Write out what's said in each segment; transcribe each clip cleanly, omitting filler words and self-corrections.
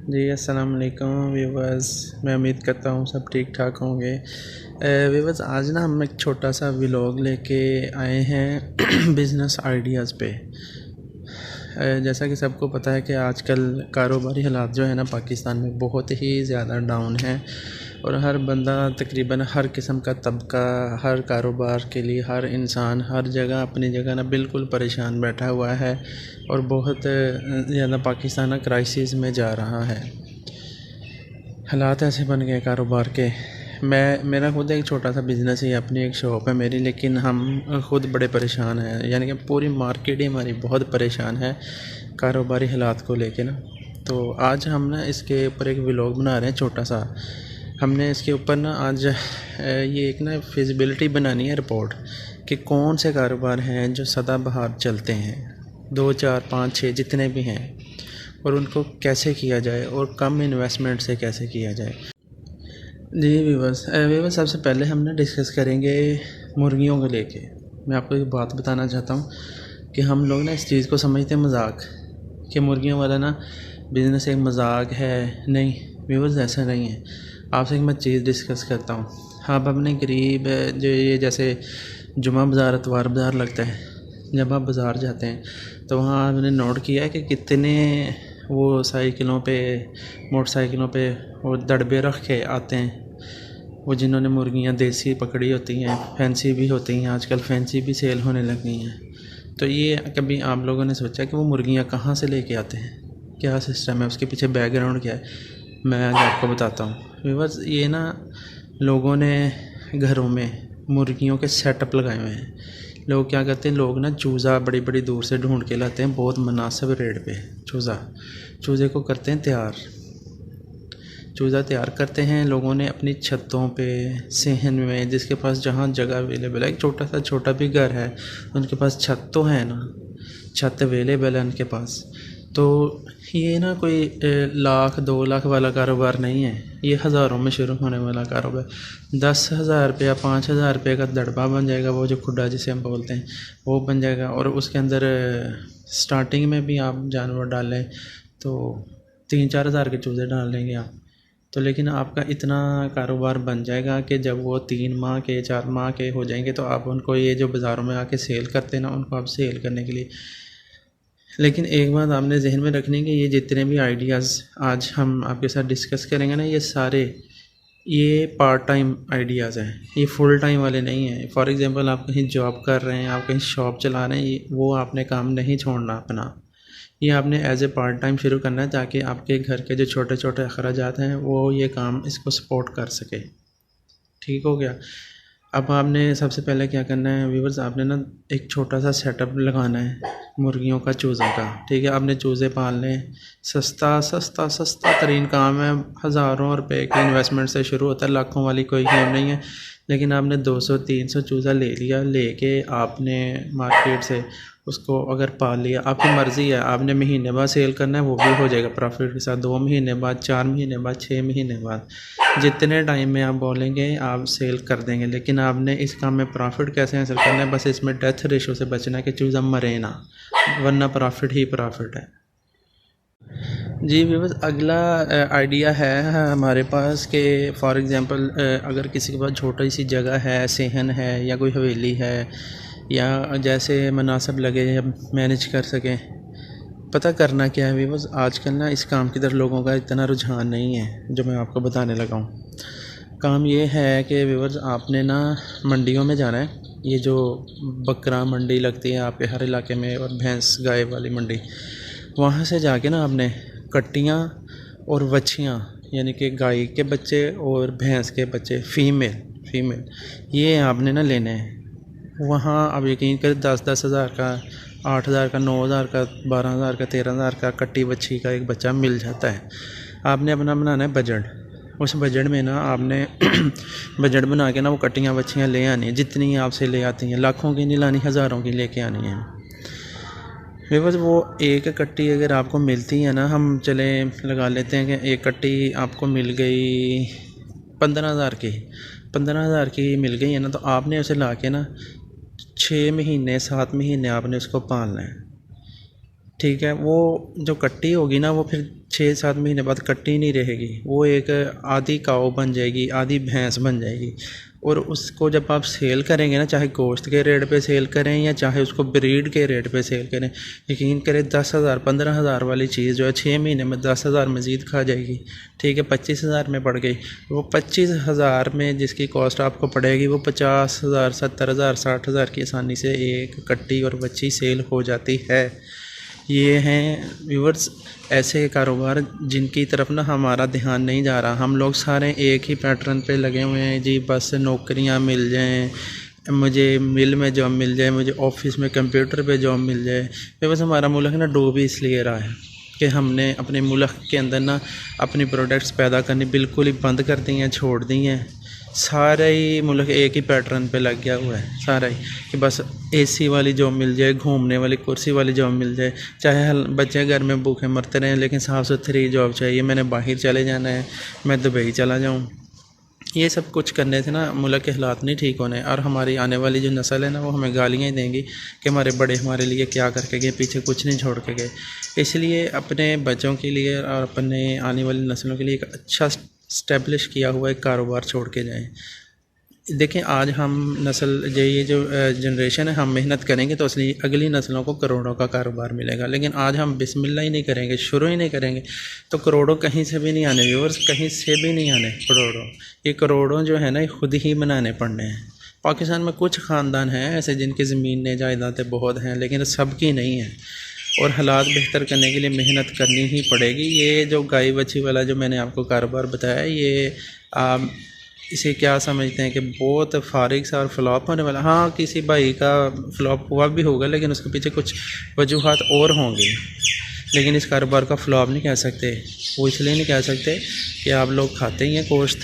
जी अस्सलाम वालेकुम व्यूवर्स। मैं उम्मीद करता हूँ सब ठीक ठाक होंगे। व्यूवर्स, आज ना हम एक छोटा सा व्लॉग लेके आए हैं बिज़नेस आइडियाज़ पे। जैसा कि सबको पता है कि आजकल कारोबारी हालात जो है ना पाकिस्तान में बहुत ही ज़्यादा डाउन है और हर बंदा तकरीबन हर किस्म का तबका हर कारोबार के लिए हर इंसान हर जगह अपनी जगह ना बिल्कुल परेशान बैठा हुआ है और बहुत ज़्यादा पाकिस्तान ना क्राइसिस में जा रहा है। हालात ऐसे बन गए कारोबार के। मेरा खुद एक छोटा सा बिज़नेस ही है, अपनी एक शॉप है मेरी, लेकिन हम खुद बड़े परेशान हैं। यानी कि पूरी मार्केट ही हमारी बहुत परेशान है कारोबारी हालात को लेके ना। तो आज हम ना इसके ऊपर एक व्लॉग बना रहे हैं छोटा सा। हमने इसके ऊपर ना आज ये एक ना फिजिबिलिटी बनानी है रिपोर्ट कि कौन से कारोबार हैं जो सदाबहार चलते हैं, 2 4 5 6 जितने भी हैं, और उनको कैसे किया जाए और कम इन्वेस्टमेंट से कैसे किया जाए। जी व्यूवर्स, सबसे पहले हम ना डिस्कस करेंगे मुर्गियों को लेके। मैं आपको एक बात बताना चाहता हूँ कि हम लोग ना इस चीज़ को समझते हैं मजाक, कि मुर्गियों वाला ना बिज़नेस एक मजाक है। नहीं व्यूवर्स, ऐसा नहीं है। आपसे एक मैं चीज़ डिस्कस करता हूँ। आप अपने करीब जो ये जैसे जुमा बाज़ार इतवार बाज़ार लगता है, जब आप बाज़ार जाते हैं तो वहाँ आपने नोट किया है कि कितने वो साइकिलों पे मोटरसाइकिलों पे वो दड़बे रख के आते हैं, वो जिन्होंने मुर्गियाँ देसी पकड़ी होती हैं, फैंसी भी होती हैं, आजकल फैंसी भी सेल होने लग गई हैं। तो ये कभी आप लोगों ने सोचा कि वो मुर्गियाँ कहाँ से लेके आते हैं, क्या सिस्टम है, उसके पीछे बैकग्राउंड क्या है? मैं आज आपको बताता हूँ व्यूअर्स। ये ना लोगों ने घरों में मुर्गियों के सेटअप लगाए हुए हैं। लोग क्या करते हैं, लोग ना चूज़ा बड़ी बड़ी दूर से ढूंढ के लाते हैं बहुत मुनासिब रेट पे। चूज़े को करते हैं तैयार, चूज़ा तैयार करते हैं लोगों ने अपनी छतों पे, सेहन में, जिसके पास जहाँ जगह अवेलेबल है। एक छोटा भी घर है, उनके पास छत तो है ना, छत अवेलेबल है उनके पास। तो ये ना कोई 1 लाख 2 लाख वाला कारोबार नहीं है, ये हज़ारों में शुरू होने वाला कारोबार। 10,000 रुपया 5,000 रुपये का दड़बा बन जाएगा, वो जो खुड्डा जिसे हम बोलते हैं वो बन जाएगा। और उसके अंदर स्टार्टिंग में भी आप जानवर डालें तो 3 4 हज़ार के चूज़े डाल लेंगे आप तो, लेकिन आपका इतना कारोबार बन जाएगा कि जब वो 3 माह के 4 माह के हो जाएंगे तो आप उनको, ये जो बाज़ारों में आके सेल करते हैं ना, उनको आप सेल करने के लिए। लेकिन एक बात आपने जहन में रखनी है कि ये जितने भी आइडियाज़ आज हम आपके साथ डिस्कस करेंगे ना, ये सारे ये पार्ट टाइम आइडियाज़ हैं, ये फुल टाइम वाले नहीं हैं। फॉर एग्ज़ाम्पल, आप कहीं जॉब कर रहे हैं, आप कहीं शॉप चला रहे हैं, वो आपने काम नहीं छोड़ना अपना। ये आपने एज ए पार्ट टाइम शुरू करना है ताकि आपके घर के जो छोटे छोटे अखराजात हैं वो ये काम इसको सपोर्ट कर सके। ठीक हो गया। अब आपने सबसे पहले क्या करना है व्यूवर्स, आपने ना एक छोटा सा सेटअप लगाना है मुर्गियों का, चूज़ों का। ठीक है, आपने चूज़े पालने हैं। सस्ता तरीन काम है, हज़ारों रुपए के इन्वेस्टमेंट से शुरू होता है, लाखों वाली कोई गेम नहीं है। लेकिन आपने 200 300 चूज़ा ले लिया, लेके आपने मार्केट से उसको अगर पाल लिया, आपकी मर्ज़ी है, आपने महीने बाद सेल करना है वो भी हो जाएगा प्रॉफिट के साथ, 2 महीने बाद, 4 महीने बाद, 6 महीने बाद, जितने टाइम में आप बोलेंगे आप सेल कर देंगे। लेकिन आपने इस काम में प्रॉफिट कैसे हासिल करना है, बस इसमें डेथ रेशो से बचना है कि चूज़ा मरे ना, वरना प्रॉफिट ही प्रॉफिट है। जी व्यूअर्स, अगला आइडिया है हमारे पास कि फॉर एग्ज़ाम्पल अगर किसी के पास छोटी सी जगह है, सेहन है या कोई हवेली है, या जैसे मुनासिब लगे मैनेज कर सकें। पता करना क्या है व्यूअर्स, आजकल ना इस काम की तरफ लोगों का इतना रुझान नहीं है जो मैं आपको बताने लगा हूँ। काम ये है कि व्यूअर्स, आपने ना मंडियों में जाना है। ये जो बकरा मंडी लगती है आपके हर इलाके में, और भैंस गाय वाली मंडी, वहाँ से जाके ना आपने कट्टियाँ और वछियाँ, यानी कि गाय के बच्चे और भैंस के बच्चे, फीमेल ये आपने ना लेने हैं। वहाँ आप यकीन करें 10 हज़ार का, 8 हज़ार का, 9 हज़ार का, 12 हज़ार का, 13 हज़ार का कट्टी बच्ची का एक बच्चा मिल जाता है। आपने अपना बनाना है बजट। उस बजट में ना आपने बजट बना के ना वो कट्टियाँ बच्चियाँ ले आनी है, जितनी आपसे ले आती हैं, लाखों की नहीं लानी, हज़ारों की लेके आनी है। बस वो एक कट्टी अगर आपको मिलती है ना, हम चले लगा लेते हैं कि एक कट्टी आपको मिल गई 15 हज़ार की, 15 हज़ार की मिल गई है ना, तो आपने उसे ला के ना 6 महीने 7 महीने आपने उसको पालना है। ठीक है, वो जो कट्टी होगी ना वो फिर 6-7 महीने बाद कट्टी नहीं रहेगी, वो एक आधी काऊ बन जाएगी, आधी भैंस बन जाएगी। और उसको जब आप सेल करेंगे ना, चाहे गोश्त के रेट पे सेल करें या चाहे उसको ब्रीड के रेट पे सेल करें, यकीन करें 10,000 15,000 वाली चीज़ जो है 6 महीने में 10,000 मज़ीद खा जाएगी। ठीक है, 25,000 में पड़ गई। वो 25,000 में जिसकी कॉस्ट आपको पड़ेगी वो 50,000 70,000 60,000 की आसानी से एक कट्टी और बच्ची सेल हो जाती है। ये हैं व्यूअर्स ऐसे कारोबार जिनकी तरफ ना हमारा ध्यान नहीं जा रहा। हम लोग सारे एक ही पैटर्न पे लगे हुए हैं जी, बस नौकरियां मिल जाएं, मुझे मिल में जॉब मिल जाए, मुझे ऑफिस में कंप्यूटर पे जॉब मिल जाए। ये बस हमारा मुल्क ना डूब ही इसलिए रहा है कि हमने अपने मुल्क के अंदर ना अपनी प्रोडक्ट्स पैदा करनी बिल्कुल ही बंद कर दी हैं, छोड़ दी हैं। सारा ही मुल्क एक ही पैटर्न पे लग गया हुआ है सारा ही, कि बस एसी वाली जॉब मिल जाए, घूमने वाली कुर्सी वाली जॉब मिल जाए, चाहे बच्चे घर में भूखे मरते रहें लेकिन साफ़ सुथरी जॉब चाहिए। मैंने बाहर चले जाना है, मैं दुबई चला जाऊँ। ये सब कुछ करने से ना मुल्क के हालात नहीं ठीक होने, और हमारी आने वाली जो नस्ल है ना वो हमें गालियाँ ही देंगी कि हमारे बड़े हमारे लिए क्या करके गए, पीछे कुछ नहीं छोड़ के गए। इसलिए अपने बच्चों के लिए और अपने आने वाली नस्लों के लिए एक अच्छा स्टैब्लिश किया हुआ एक कारोबार छोड़ के जाएं। देखें, आज हम नस्ल ये जो जनरेशन है, हम मेहनत करेंगे तो असली अगली नस्लों को करोड़ों का कारोबार मिलेगा। लेकिन आज हम बिस्मिल्लाह ही नहीं करेंगे, शुरू ही नहीं करेंगे, तो करोड़ों कहीं से भी नहीं आने व्यूअर्स, कहीं से भी नहीं आने करोड़ों। ये करोड़ों जो है ना ये खुद ही बनाने पड़ने हैं। पाकिस्तान में कुछ ख़ानदान हैं ऐसे जिनकी ज़मीनें जायदादें बहुत हैं, लेकिन सबकी नहीं है। और हालात बेहतर करने के लिए मेहनत करनी ही पड़ेगी। ये जो गाय बच्छी वाला जो मैंने आपको कारोबार बताया, ये इसे क्या समझते हैं कि बहुत फारिग सा और फ्लॉप होने वाला। हाँ, किसी भाई का फ्लॉप हुआ भी होगा लेकिन उसके पीछे कुछ वजूहात और होंगे, लेकिन इस कारोबार का फ्लॉप नहीं कह सकते। वो इसलिए नहीं कह सकते कि आप लोग खाते ही हैं गोश्त,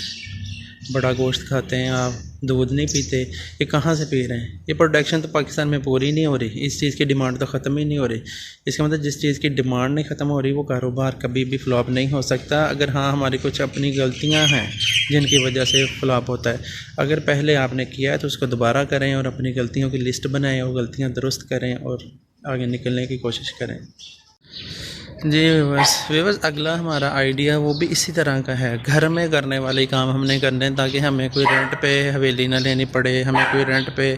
बड़ा गोश्त खाते हैं, आप दूध नहीं पीते। ये कहाँ से पी रहे हैं? ये प्रोडक्शन तो पाकिस्तान में पूरी नहीं हो रही, इस चीज़ की डिमांड तो ख़त्म ही नहीं हो रही। इसका मतलब जिस चीज़ की डिमांड नहीं ख़त्म हो रही वो कारोबार कभी भी फ्लॉप नहीं हो सकता। अगर हाँ हमारी कुछ अपनी गलतियाँ हैं जिनकी वजह से फ्लॉप होता है, अगर पहले आपने किया है तो उसको दोबारा करें और अपनी गलतियों की लिस्ट बनाएं और गलतियाँ दुरुस्त करें और आगे निकलने की कोशिश करें। जी बस अगला हमारा आइडिया वो भी इसी तरह का है। घर में करने वाले काम हमने करने हैं ताकि हमें कोई रेंट पे हवेली ना लेनी पड़े, हमें कोई रेंट पे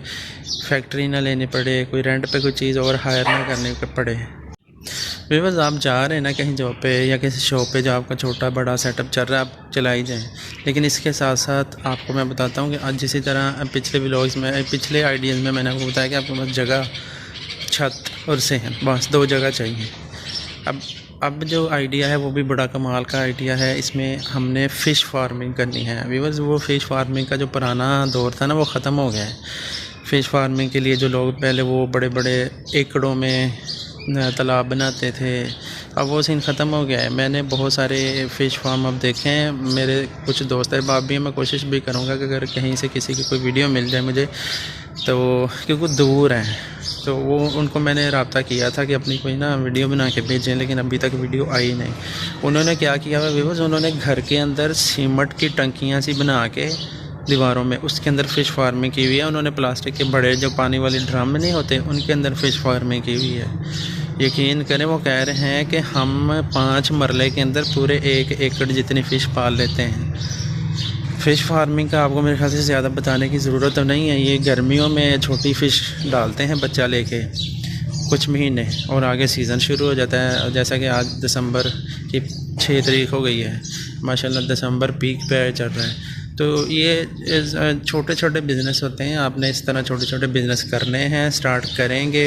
फैक्ट्री ना लेनी पड़े, कोई रेंट पे कोई चीज़ और हायर ना करनी पड़े। बस आप जा रहे हैं ना कहीं जॉब पे या किसी शॉप पे, जो आपका छोटा बड़ा सेटअप चल रहा है आप चलाई जाएँ। लेकिन इसके साथ साथ आपको मैं बताता हूँ कि आज जिसी तरह पिछले व्लॉग्स में, पिछले आइडियाज़ में मैंने आपको बताया कि आपके पास जगह, छत और सहन, बस 2 जगह चाहिए। अब जो आइडिया है वो भी बड़ा कमाल का आइडिया है। इसमें हमने फ़िश फार्मिंग करनी है। व्यूअर्स, वो फ़िश फार्मिंग का जो पुराना दौर था ना वो ख़त्म हो गया है। फ़िश फार्मिंग के लिए जो लोग पहले वो बड़े बड़े एकड़ों में तालाब बनाते थे, अब वो सीन ख़त्म हो गया है। मैंने बहुत सारे फ़िश फार्म अब देखे हैं, मेरे कुछ दोस्त अहबाब भी हैं। मैं कोशिश भी करूँगा कि अगर कहीं से किसी की कोई वीडियो मिल जाए मुझे, तो क्योंकि दूर हैं तो वो उनको मैंने रब्ता किया था कि अपनी कोई ना वीडियो बना के भेजें, लेकिन अभी तक वीडियो आई नहीं। उन्होंने क्या किया हुआ व्यूअर्स, उन्होंने घर के अंदर सीमेंट की टंकियाँ सी बना के दीवारों में, उसके अंदर फ़िश फार्मिंग की हुई है। उन्होंने प्लास्टिक के बड़े जो पानी वाले ड्रम नहीं होते उनके अंदर फ़िश फार्मिंग की हुई है। यकीन करें वो कह रहे हैं कि हम 5 मरले के अंदर पूरे 1 एकड़ जितनी फ़िश पाल लेते हैं। फ़िश फार्मिंग का आपको मेरे ख्याल से ज़्यादा बताने की ज़रूरत तो नहीं है। ये गर्मियों में छोटी फ़िश डालते हैं बच्चा लेके कुछ महीने, और आगे सीज़न शुरू हो जाता है। जैसा कि आज दिसंबर की 6 तारीख हो गई है, माशाल्लाह दिसंबर पीक पे चल रहा है। तो ये छोटे छोटे बिज़नेस होते हैं। आपने इस तरह छोटे छोटे बिज़नेस करने हैं, स्टार्ट करेंगे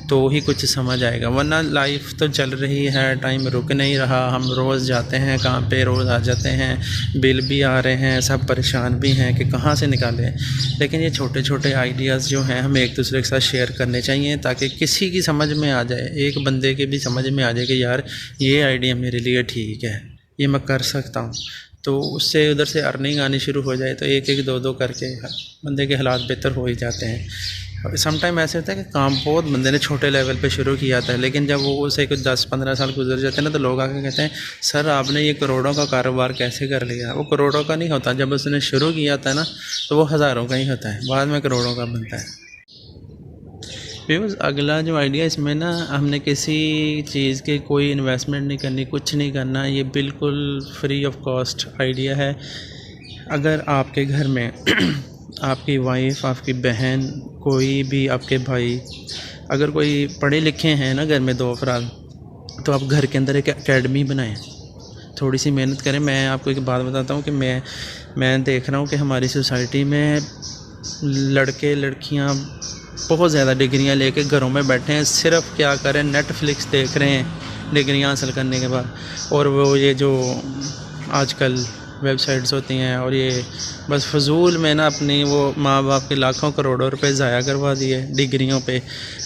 तो ही कुछ समझ आएगा, वरना लाइफ तो चल रही है, टाइम रुक नहीं रहा। हम रोज़ जाते हैं काम पे, रोज़ आ जाते हैं, बिल भी आ रहे हैं, सब परेशान भी हैं कि कहाँ से निकालें। लेकिन ये छोटे छोटे आइडियाज़ जो हैं हमें एक दूसरे के साथ शेयर करने चाहिए ताकि किसी की समझ में आ जाए, एक बंदे के भी समझ में आ जाए कि यार ये आइडिया मेरे लिए ठीक है, ये मैं कर सकता हूँ। तो उससे उधर से अर्निंग आनी शुरू हो जाए तो 1-1 2-2 करके बंदे के हालात बेहतर हो ही जाते हैं। समटाइम ऐसे होता है कि काम बहुत बंदे ने छोटे लेवल पे शुरू किया था, लेकिन जब वो उसे कुछ 10-15 साल गुजर जाते हैं ना तो लोग आके कहते हैं सर आपने ये करोड़ों का कारोबार कैसे कर लिया। वो करोड़ों का नहीं होता, जब उसने शुरू किया था ना तो वो हज़ारों का ही होता है, बाद में करोड़ों का बनता है। व्यूअर्स अगला जो आइडिया इसमें ना हमने किसी चीज़ के कोई इन्वेस्टमेंट नहीं करनी, कुछ नहीं करना, ये बिल्कुल फ्री ऑफ कॉस्ट आइडिया है। अगर आपके घर में आपकी वाइफ, आपकी बहन, कोई भी आपके भाई, अगर कोई पढ़े लिखे हैं ना घर में 2 अफराद, तो आप घर के अंदर एक एकेडमी बनाएं, थोड़ी सी मेहनत करें। मैं आपको एक बात बताता हूँ कि मैं देख रहा हूँ कि हमारी सोसाइटी में लड़के लड़कियाँ बहुत ज़्यादा डिग्रियाँ लेके घरों में बैठे हैं, सिर्फ क्या करें, नेटफ्लिक्स देख रहे हैं डिग्रियाँ हासिल करने के बाद, और वो ये जो आजकल वेबसाइट्स होती हैं, और ये बस फजूल में ना अपनी वो माँ बाप के लाखों करोड़ों रुपए ज़ाया करवा दिए डिग्रियों पे,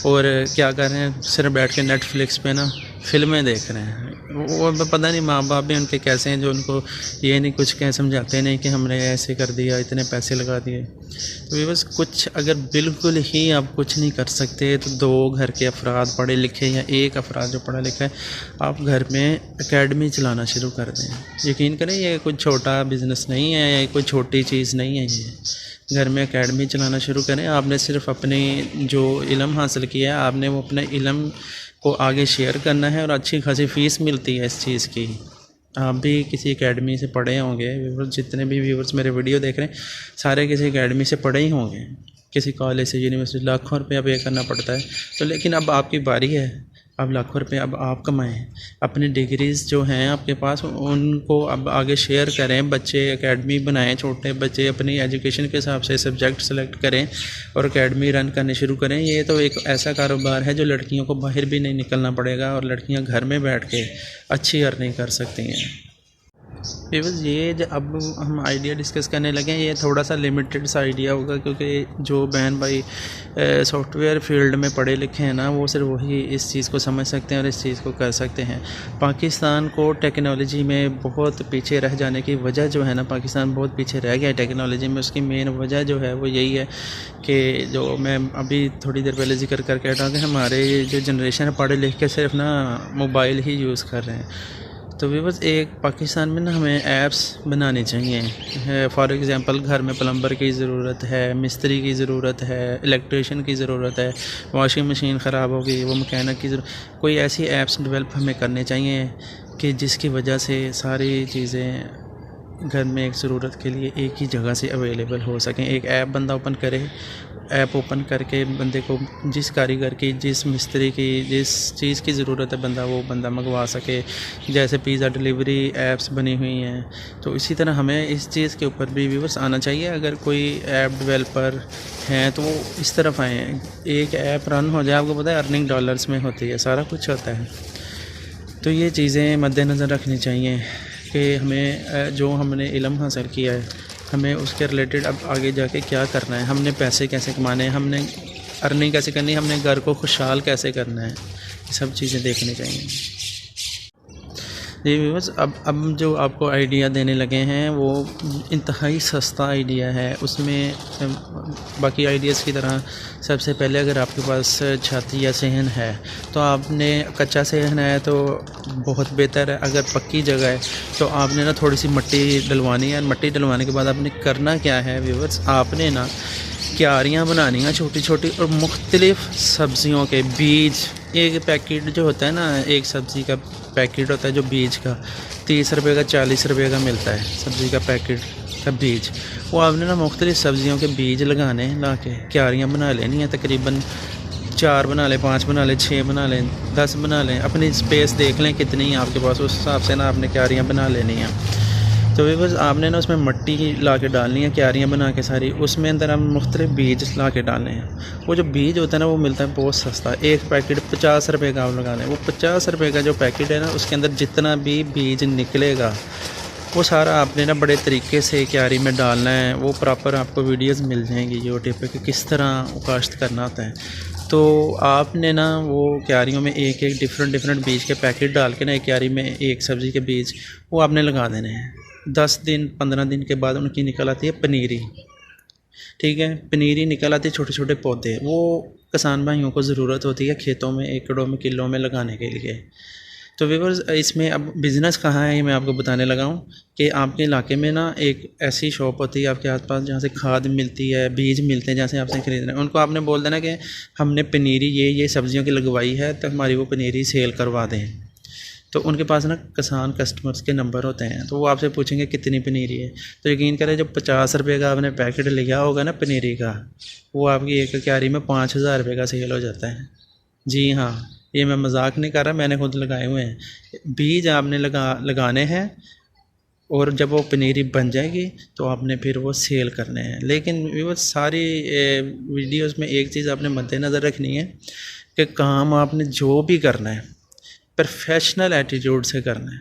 और क्या कर रहे हैं, सिर्फ बैठ के नेटफ्लिक्स पे ना फ़िल्में देख रहे हैं। वो पता नहीं माँ बाप भी उनके कैसे हैं जो उनको ये नहीं कुछ कह समझाते नहीं कि हमने ऐसे कर दिया, इतने पैसे लगा दिए। तो बस कुछ अगर बिल्कुल ही आप कुछ नहीं कर सकते तो 2 घर के अफराद पढ़े लिखे या एक अफराद जो पढ़ा लिखा है, आप घर में एकेडमी चलाना शुरू कर दें। यकीन करें ये कोई छोटा बिज़नेस नहीं है, ये कोई छोटी चीज़ नहीं है। ये घर में एकेडमी चलाना शुरू करें। आपने सिर्फ अपने जो इल्म हासिल किया है, आपने वो अपने इल्म को आगे शेयर करना है, और अच्छी खासी फ़ीस मिलती है इस चीज़ की। आप भी किसी एकेडमी से पढ़े होंगे, व्यूअर्स जितने भी व्यूअर्स मेरे वीडियो देख रहे हैं सारे किसी एकेडमी से पढ़े ही होंगे, किसी कॉलेज से, यूनिवर्सिटी। लाखों रुपये पे करना पड़ता है। तो लेकिन अब आपकी बारी है, अब लाखों रुपये अब आप कमाएं, अपनी डिग्रीज़ जो हैं आपके पास उनको अब आगे शेयर करें। बच्चे एकेडमी बनाएं, छोटे बच्चे अपनी एजुकेशन के हिसाब से सब्जेक्ट सेलेक्ट करें और एकेडमी रन करनी शुरू करें। ये तो एक ऐसा कारोबार है जो लड़कियों को बाहर भी नहीं निकलना पड़ेगा, और लड़कियां घर में बैठ के अच्छी अर्निंग कर सकती हैं। बस ये जो अब हम आइडिया डिस्कस करने लगे हैं, ये थोड़ा सा लिमिटेड सा आइडिया होगा, क्योंकि जो बहन भाई सॉफ्टवेयर फील्ड में पढ़े लिखे हैं ना, वो सिर्फ वही इस चीज़ को समझ सकते हैं और इस चीज़ को कर सकते हैं। पाकिस्तान को टेक्नोलॉजी में बहुत पीछे रह जाने की वजह जो है ना, पाकिस्तान बहुत पीछे रह गया है टेक्नोलॉजी में। उसकी मेन वजह जो है वो यही है कि जो मैं अभी थोड़ी देर पहले जिक्र करके हटा कि हमारे जो जनरेशन है पढ़े लिख के सिर्फ ना मोबाइल ही यूज़ कर रहे हैं। तो भी बस एक पाकिस्तान में ना हमें ऐप्स बनानी चाहिए। फॉर एग्ज़ाम्पल घर में प्लम्बर की ज़रूरत है, मिस्त्री की ज़रूरत है, इलेक्ट्रिशियन की ज़रूरत है, वॉशिंग मशीन ख़राब हो गई वो मैकेनिक की ज़रूरत। कोई ऐसी ऐप्स डेवलप हमें करनी चाहिए कि जिसकी वजह से सारी चीज़ें घर में एक ज़रूरत के लिए एक ही जगह से अवेलेबल हो सकें। एक ऐप बंदा ओपन करे, ऐप ओपन करके बंदे को जिस कारीगर की, जिस मिस्त्री की, जिस चीज़ की ज़रूरत है वो बंदा मंगवा सके। जैसे पिज़्ज़ा डिलीवरी ऐप्स बनी हुई हैं, तो इसी तरह हमें इस चीज़ के ऊपर भी व्यूअर्स आना चाहिए। अगर कोई ऐप डेवलपर हैं तो वो इस तरफ आएँ। एक ऐप रन हो जाए, आपको पता है अर्निंग डॉलर्स में होती है, सारा कुछ होता है। तो ये चीज़ें मद्देनज़र रखनी चाहिए कि हमें जो हमने इल्म हासिल किया है, हमें उसके रिलेटेड अब आगे जाके क्या करना है, हमने पैसे कैसे कमाने हैं, हमने अर्निंग कैसे करनी है, हमने घर को खुशहाल कैसे करना है, ये सब चीज़ें देखनी चाहिए। जी व्यूअर्स, अब जो आपको आइडिया देने लगे हैं वो इंतहाई सस्ता आइडिया है। उसमें बाकी आइडियाज़ की तरह सबसे पहले अगर आपके पास छत या सहन है तो आपने, कच्चा सहन है तो बहुत बेहतर है। अगर पक्की जगह है तो आपने ना थोड़ी सी मिट्टी डलवानी है। मिट्टी डलवाने के बाद आपने करना क्या है व्यूअर्स, आपने ना क्यारियाँ बनानी हैं छोटी छोटी, और मुख्तलिफ़ सब्ज़ियों के बीज। एक पैकेट जो होता है ना, एक सब्ज़ी का पैकेट होता है जो बीज का 30 रुपये का 40 रुपये का मिलता है, सब्ज़ी का पैकेट का बीज। वो आपने ना मुख्तलिफ़ सब्ज़ियों के बीज लगाने, ला के क्यारियाँ बना लेनी है। तकरीबन 4 बना लें, 5 बना लें, 6 बना लें, 10 बना लें। अपनी स्पेस देख लें कितनी है आपके पास, उस हिसाब से ना आपने क्यारियाँ बना लेनी है। तो भी बस आपने ना उसमें मिट्टी ला के डालनी है, क्यारियाँ बना के सारी, उसमें अंदर हम मुख्तलिफ बीज ला के डालने हैं। वो जो बीज होता है ना वो मिलता है बहुत सस्ता, एक पैकेट 50 रुपये का आप लगा लें। वो 50 रुपये का जो पैकेट है ना, उसके अंदर जितना भी बीज निकलेगा वो सारा आपने ना बड़े तरीके से क्यारी में डालना है। वो प्रॉपर आपको वीडियोज़ मिल जाएंगी यूट्यूब पे कि किस तरह काश्त करना होता है। तो आपने ना वो क्यारियों में एक एक डिफरेंट बीज के पैकेट डाल के ना, एक क्यारी में एक सब्ज़ी के बीज वो आपने लगा देने हैं। 10 दिन 15 दिन के बाद उनकी निकल आती है पनीरी। ठीक है, पनीरी निकल आती है, छोटे छोटे पौधे। वो किसान भाइयों को ज़रूरत होती है खेतों में एकड़ों में किलों में लगाने के लिए। तो व्यूअर्स इसमें अब बिज़नेस कहाँ है ये मैं आपको बताने लगा हूँ कि आपके इलाके में ना एक ऐसी शॉप होती है आपके आसपास जहाँ से खाद मिलती है, बीज मिलते हैं, जहाँ से आपसे खरीदना है। उनको आपने बोल देना कि हमने पनीरी ये सब्जियों की लगवाई है, तो हमारी वो पनीरी सेल करवा दें। तो उनके पास ना किसान कस्टमर्स के नंबर होते हैं, तो वो आपसे पूछेंगे कितनी पनीरी है। तो यकीन करें जो 50 रुपये का आपने पैकेट लिया होगा ना पनीरी का, वो आपकी एक क्यारी में 5,000 रुपये का सेल हो जाता है। जी हाँ, ये मैं मजाक नहीं कर रहा, मैंने खुद लगाए हुए हैं। बीज आपने लगाने हैं और जब वो पनीरी बन जाएगी तो आपने फिर वो सेल करने हैं। लेकिन वो सारी वीडियोस में एक चीज़ आपने मद्देनज़र रखनी है कि काम आपने जो भी करना है प्रोफेशनल एटीट्यूड से करना है।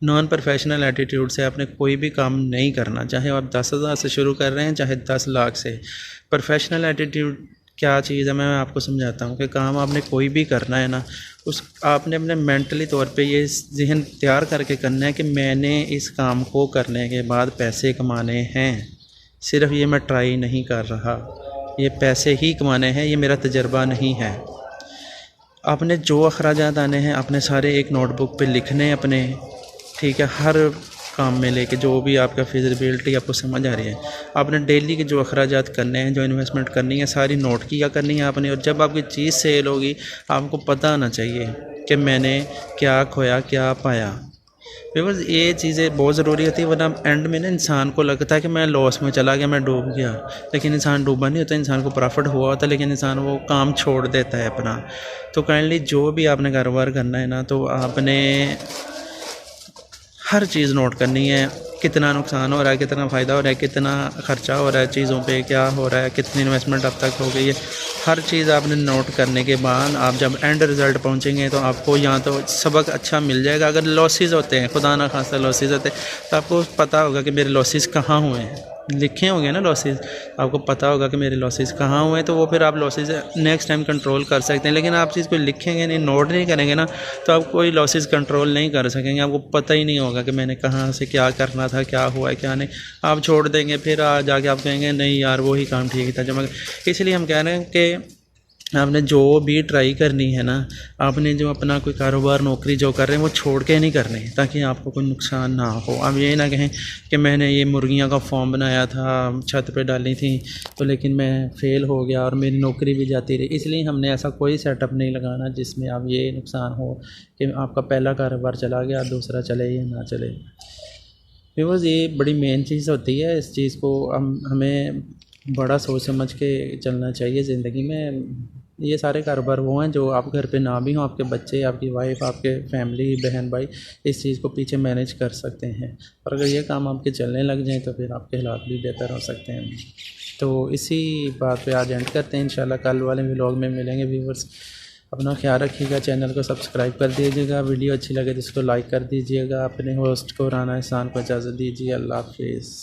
नॉन प्रोफेशनल एटीट्यूड से आपने कोई भी काम नहीं करना, चाहे आप 10,000 से शुरू कर रहे हैं चाहे 10 लाख से। प्रोफेशनल एटीट्यूड क्या चीज़ है मैं आपको समझाता हूँ कि काम आपने कोई भी करना है ना, उस आपने अपने मेंटली तौर पे ये जहन तैयार करके करना है कि मैंने इस काम को करने के बाद पैसे कमाने हैं। सिर्फ ये मैं ट्राई नहीं कर रहा, ये पैसे ही कमाने हैं, ये मेरा तजर्बा नहीं है। आपने जो अखराजात आने हैं आपने सारे एक नोटबुक पे लिखने अपने, ठीक है, हर काम में लेके जो भी आपका फिजिबिलिटी आपको समझ आ रही है, आपने डेली के जो अखराजात करने हैं, जो इन्वेस्टमेंट करनी है, सारी नोट किया करनी है आपने। और जब आपकी चीज़ सेल होगी आपको पता आना चाहिए कि मैंने क्या खोया क्या पाया। बिकॉज ये चीज़ें बहुत ज़रूरी होती है, वरना एंड में ना इंसान को लगता है कि मैं लॉस में चला गया, मैं डूब गया। लेकिन इंसान डूबा नहीं होता, इंसान को प्रॉफिट हुआ होता, लेकिन इंसान वो काम छोड़ देता है अपना। तो काइंडली जो भी आपने कारोबार करना है ना, तो आपने हर चीज़ नोट करनी है, कितना नुकसान हो रहा है, कितना फ़ायदा हो रहा है, कितना ख़र्चा हो रहा है चीज़ों पे, क्या हो रहा है, कितनी इन्वेस्टमेंट अब तक हो गई है। हर चीज़ आपने नोट करने के बाद आप जब एंड रिज़ल्ट पहुंचेंगे तो आपको यहाँ तो सबक अच्छा मिल जाएगा। अगर लॉसेस होते हैं, खुदा ना खास्ता लॉसेस होते हैं, तो आपको पता होगा कि मेरे लॉसेस कहाँ हुए हैं। लिखे होंगे ना लॉसेस, आपको पता होगा कि मेरे लॉसेस कहाँ हुए हैं, तो वो फिर आप लॉसेस नेक्स्ट टाइम कंट्रोल कर सकते हैं। लेकिन आप चीज़ को लिखेंगे नहीं, नोट नहीं करेंगे ना, तो आप कोई लॉसेस कंट्रोल नहीं कर सकेंगे। आपको पता ही नहीं होगा कि मैंने कहाँ से क्या करना था, क्या हुआ है क्या नहीं। आप छोड़ देंगे, फिर जाके आप कहेंगे नहीं यार वही काम ठीक था जो मैं। इसलिए हम कह रहे हैं कि आपने जो भी ट्राई करनी है ना, आपने जो अपना कोई कारोबार नौकरी जो कर रहे हैं वो छोड़ के नहीं करनी, ताकि आपको कोई नुकसान ना हो। आप ये ना कहें कि मैंने ये मुर्गियां का फॉर्म बनाया था, छत पे डाली थी, तो लेकिन मैं फ़ेल हो गया और मेरी नौकरी भी जाती रही। इसलिए हमने ऐसा कोई सेटअप नहीं लगाना जिसमें आप ये नुकसान हो कि आपका पहला कारोबार चला गया, दूसरा चले या ना चले। बिकॉज़ ये बड़ी मेन चीज़ होती है, इस चीज़ को हमें बड़ा सोच समझ के चलना चाहिए ज़िंदगी में। ये सारे कारोबार वो हैं जो आप घर पे ना भी हों, आपके बच्चे, आपकी वाइफ, आपके फैमिली, बहन भाई इस चीज़ को पीछे मैनेज कर सकते हैं। और अगर ये काम आपके चलने लग जाएँ तो फिर आपके हालात भी बेहतर हो सकते हैं। तो इसी बात पे आज एंड करते हैं। इंशाल्लाह कल वाले व्लॉग में मिलेंगे। व्यूअर्स अपना ख्याल रखिएगा, चैनल को सब्सक्राइब कर दीजिएगा, वीडियो अच्छी लगे तो इसको लाइक कर दीजिएगा। अपने होस्ट को राना एहसान को इजाज़त दीजिए। अल्लाह हाफिज़।